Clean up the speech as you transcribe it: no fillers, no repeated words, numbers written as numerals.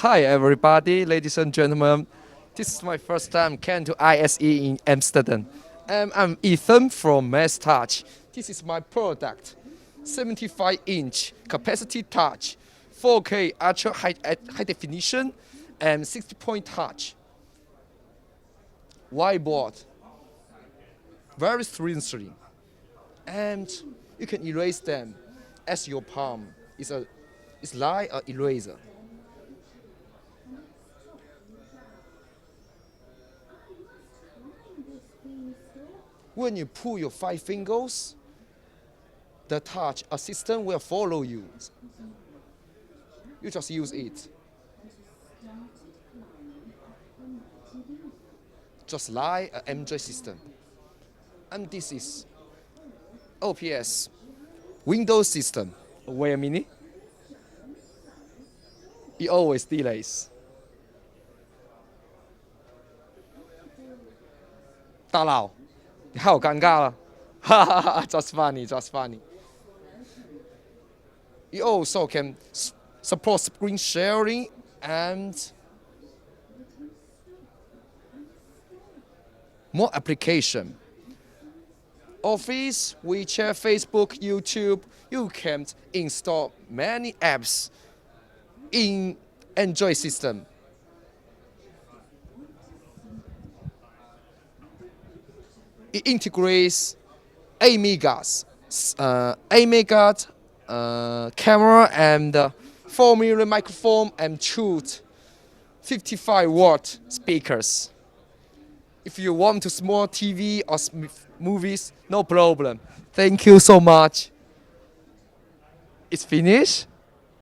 Hi everybody, ladies and gentlemen. This is my first time came to ISE in Amsterdam. I'm Ethan from MASSTOUCH. This is my product. 75-inch capacity touch, 4K ultra high definition, and 60-point touch. Whiteboard, very thin, and you can erase them as your palm. It's like an eraser. When you pull your 5 fingers, the touch assistant will follow you. You just use it. Just like an MJ system. And this is OPS Windows system. Wait a minute. It always delays. 大佬，你害我尴尬了，哈哈哈 Just funny, just funny. You also can support screen sharing and more application. Office, WeChat, Facebook, YouTube, you can install many apps in Android system. It integrates 8 megahertz camera and 4mm microphone and 55-watt speakers. If you want to small TV or movies, no problem. Thank you so much. It's finished.